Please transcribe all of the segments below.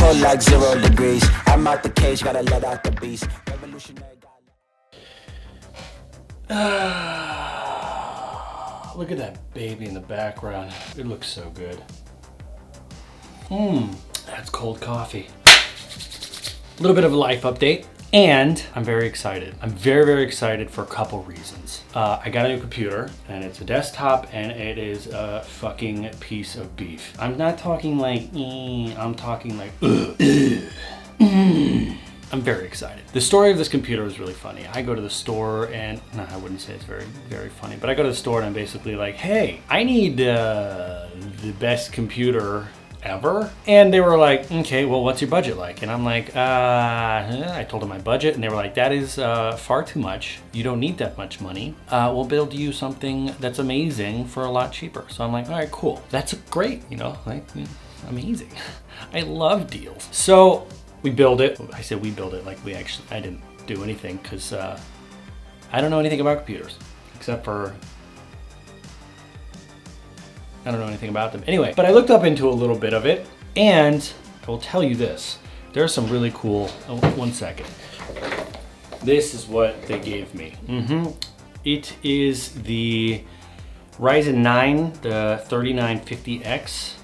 cold like 0 degrees. I'm out the cage, gotta let out the beast. Revolutionary. Look at that baby in the background. It looks so good. That's cold coffee. A little bit of a life update. And I'm very excited. I'm very, very excited for a couple reasons. I got a new computer and it's a desktop and it is a fucking piece of beef. I'm not talking like, I'm talking like, I'm very excited. The story of this computer is really funny. I go to the store and, no, I wouldn't say it's very, very funny, but I go to the store and I'm basically like, hey, I need the best computer ever. And they were like, okay, well, what's your budget like? And I'm like, I told them my budget and they were like, that is far too much. You don't need that much money. We'll build you something that's amazing for a lot cheaper. So I'm like, all right, cool. That's great, you know, like amazing. I love deals. So we build it. I said we build it, like I didn't do anything because I don't know anything about computers except for I don't know anything about them. Anyway, but I looked up into a little bit of it and I will tell you this. There's some really cool, one second. This is what they gave me. It is the Ryzen 9, the 3950X.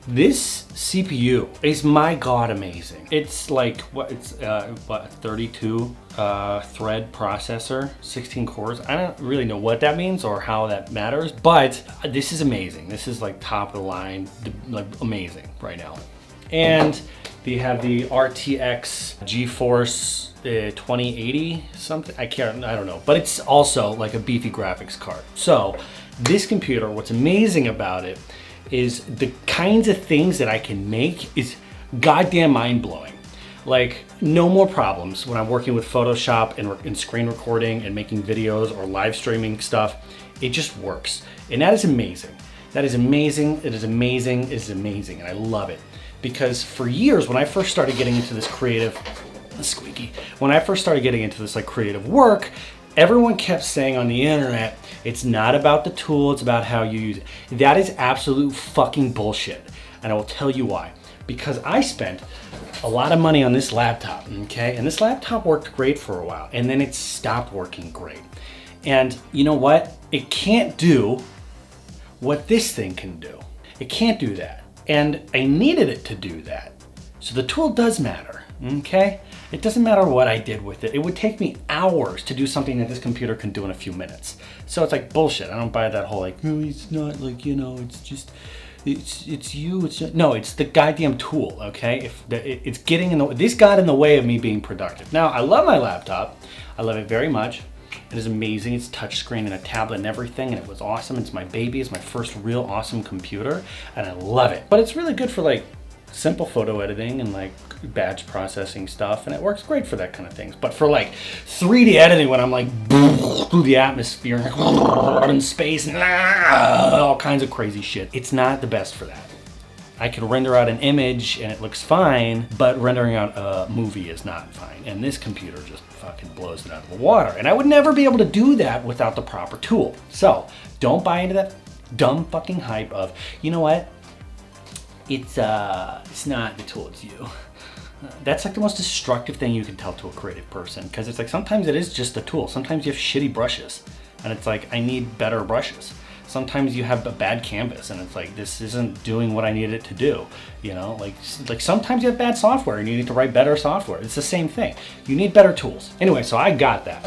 This CPU is my god amazing. It's like what 32 thread processor, 16 cores. I don't really know what that means or how that matters, but this is amazing. This is like top of the line, like amazing right now. And they have the RTX GeForce 2080 something. I don't know, but it's also like a beefy graphics card. So this computer, what's amazing about it is the kinds of things that I can make is goddamn mind-blowing. Like, no more problems when I'm working with Photoshop and screen recording and making videos or live streaming stuff. It just works. And that is amazing. That is amazing. It is amazing. It is amazing. And I love it. Because for years, when I first started getting into this when I first started getting into this like creative work, everyone kept saying on the internet, it's not about the tool, it's about how you use it. That is absolute fucking bullshit. And I will tell you why. Because I spent a lot of money on this laptop, okay? And this laptop worked great for a while, and then it stopped working great. And you know what? It can't do what this thing can do. It can't do that. And I needed it to do that. So the tool does matter, okay? It doesn't matter what I did with it. It would take me hours to do something that this computer can do in a few minutes. So it's like bullshit. I don't buy that whole like, no, it's not like, you know, it's just, it's you, it's just, no, it's the goddamn tool, okay? It's getting in the, this got in the way of me being productive. Now, I love my laptop. I love it very much. It is amazing. It's touchscreen and a tablet and everything, and it was awesome. It's my baby. It's my first real awesome computer, and I love it. But it's really good for like simple photo editing and like batch processing stuff, and it works great for that kind of things. But for like 3D editing, when I'm like through the atmosphere and in space and all kinds of crazy shit, it's not the best for that. I can render out an image and it looks fine, but rendering out a movie is not fine. And this computer just fucking blows it out of the water. And I would never be able to do that without the proper tool. So don't buy into that dumb fucking hype of, you know what? It's not the tool, it's you. That's like the most destructive thing you can tell to a creative person, because it's like sometimes it is just a tool. Sometimes you have shitty brushes and it's like, I need better brushes. Sometimes you have a bad canvas and it's like, this isn't doing what I needed it to do. You know, like sometimes you have bad software and you need to write better software. It's the same thing. You need better tools. Anyway, so I got that.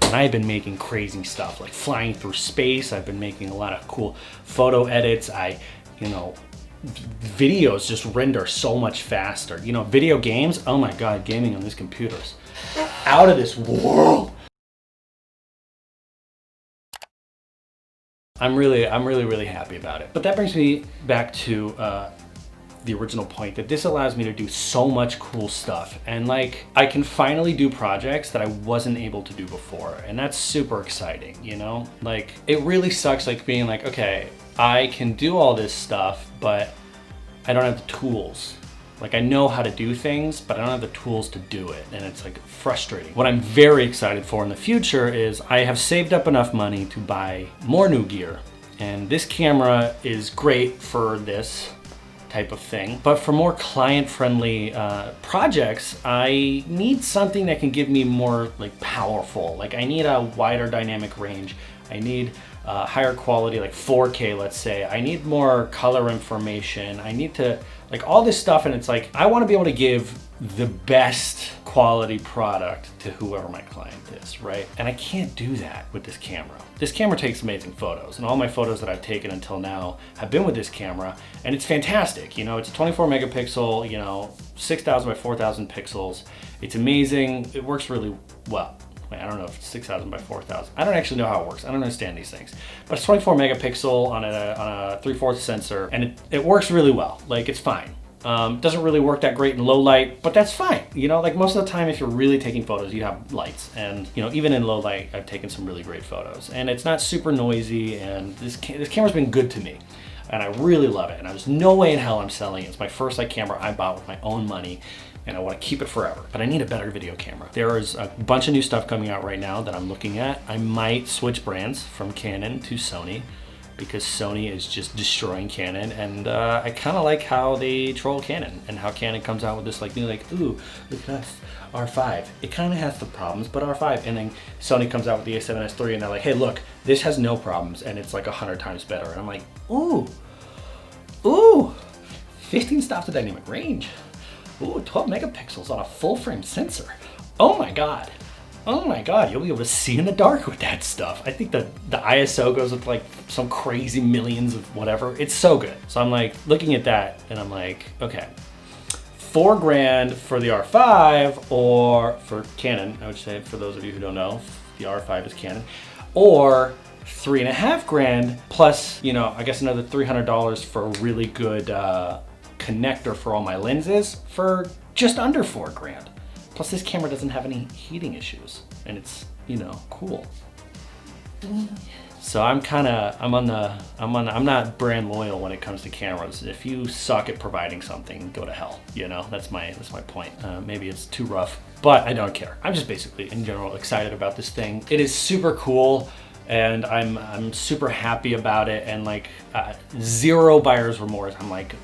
And I've been making crazy stuff like flying through space. I've been making a lot of cool photo edits. Videos just render so much faster. You know, video games, oh my God, gaming on these computers, out of this world. I'm really happy about it. But that brings me back to the original point, that this allows me to do so much cool stuff. And like, I can finally do projects that I wasn't able to do before. And that's super exciting, you know? Like, it really sucks like being like, okay, I can do all this stuff, but I don't have the tools. Like, I know how to do things, but I don't have the tools to do it. And it's like frustrating. What I'm very excited for in the future is I have saved up enough money to buy more new gear. And this camera is great for this type of thing. But for more client-friendly projects, I need something that can give me more like powerful. Like I need a wider dynamic range. I need higher quality, like 4K, let's say. I need more color information. I need to, like all this stuff, and it's like, I want to be able to give the best quality product to whoever my client is, right? And I can't do that with this camera. This camera takes amazing photos, and all my photos that I've taken until now have been with this camera, and it's fantastic. You know, it's a 24 megapixel, you know, 6,000 by 4,000 pixels. It's amazing. It works really well. I don't know if it's 6,000 by 4,000. I don't actually know how it works. I don't understand these things. But it's 24 megapixel on a 3/4 sensor, and it works really well. Like, it's fine. Doesn't really work that great in low light, but that's fine. You know, like most of the time, if you're really taking photos, you have lights. And, you know, even in low light, I've taken some really great photos. And it's not super noisy, and this camera's been good to me. And I really love it. And there's no way in hell I'm selling it. It's my first like camera I bought with my own money, and I want to keep it forever. But I need a better video camera. There is a bunch of new stuff coming out right now that I'm looking at. I might switch brands from Canon to Sony, because Sony is just destroying Canon, and I kind of like how they troll Canon, and how Canon comes out with this like new, like, ooh, look at us, R5. It kind of has the problems, but R5. And then Sony comes out with the A7S III, and they're like, hey, look, this has no problems, and it's like 100 times better. And I'm like, ooh, 15 stops of dynamic range. Ooh, 12 megapixels on a full frame sensor. Oh my God. Oh my God, you'll be able to see in the dark with that stuff. I think the ISO goes with like some crazy millions of whatever. It's so good. So I'm like looking at that, and I'm like, okay, $4,000 for the R5, or for Canon, I would say, for those of you who don't know, the R5 is Canon, or $3,500 plus, you know, I guess another $300 for a really good connector for all my lenses for just under $4,000. Plus this camera doesn't have any heating issues, and it's, you know, cool. So I'm not brand loyal when it comes to cameras. If you suck at providing something, go to hell, you know? That's my point. Maybe it's too rough, but I don't care. I'm just basically, in general, excited about this thing. It is super cool, and I'm super happy about it, and like zero buyer's remorse. I'm like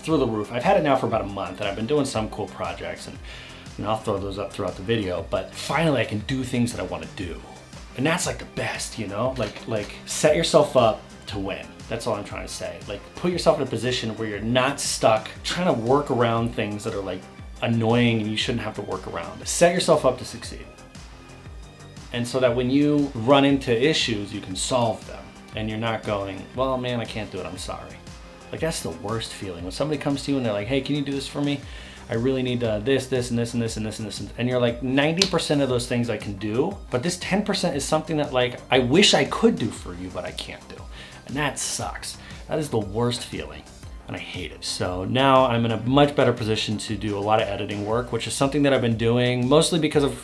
through the roof. I've had it now for about a month, and I've been doing some cool projects, and I'll throw those up throughout the video, but finally I can do things that I want to do. And that's like the best, you know? Like set yourself up to win. That's all I'm trying to say. Like put yourself in a position where you're not stuck trying to work around things that are like annoying and you shouldn't have to work around. Set yourself up to succeed. And so that when you run into issues, you can solve them. And you're not going, well, man, I can't do it, I'm sorry. Like that's the worst feeling. When somebody comes to you and they're like, hey, can you do this for me? I really need this, and this, and this, and this, and this. And you're like, 90% of those things I can do, but this 10% is something that like, I wish I could do for you, but I can't do. And that sucks. That is the worst feeling, and I hate it. So now I'm in a much better position to do a lot of editing work, which is something that I've been doing mostly because of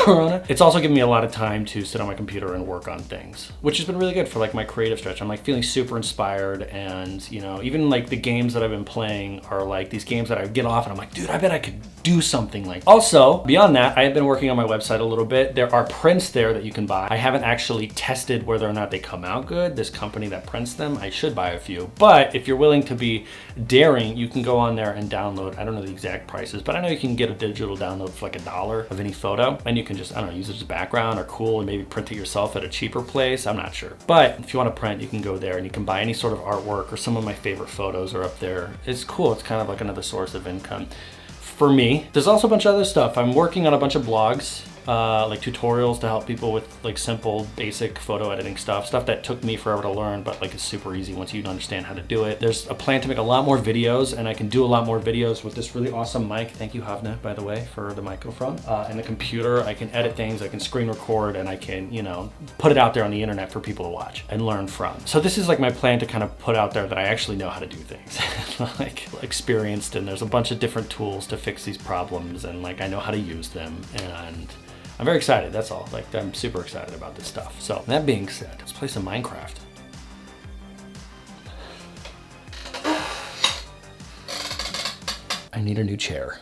Corona. It's also given me a lot of time to sit on my computer and work on things, which has been really good for like my creative stretch. I'm like feeling super inspired, and you know, even like the games that I've been playing are like these games that I get off and I'm like, dude, I bet I could do something like. Also, beyond that, I have been working on my website a little bit. There are prints there that you can buy. I haven't actually tested whether or not they come out good. This company that prints them, I should buy a few. But if you're willing to be daring, you can go on there and download, I don't know the exact prices, but I know you can get a digital download for like $1 of any photo, and you can just, I don't know, use it as a background or cool, and maybe print it yourself at a cheaper place. I'm not sure. But if you want to print, you can go there and you can buy any sort of artwork, or some of my favorite photos are up there. It's cool. It's kind of like another source of income for me. There's also a bunch of other stuff. I'm working on a bunch of blogs, like tutorials to help people with like simple, basic photo editing stuff that took me forever to learn, but like it's super easy once you understand how to do it. There's a plan to make a lot more videos, and I can do a lot more videos with this really awesome mic. Thank you, Havna, by the way, for the microphone. And the computer, I can edit things, I can screen record, and I can, you know, put it out there on the internet for people to watch and learn from. So this is like my plan to kind of put out there that I actually know how to do things. Like experienced, and there's a bunch of different tools to fix these problems, and like I know how to use them, and I'm very excited, that's all. Like, I'm super excited about this stuff. So, that being said, let's play some Minecraft. I need a new chair.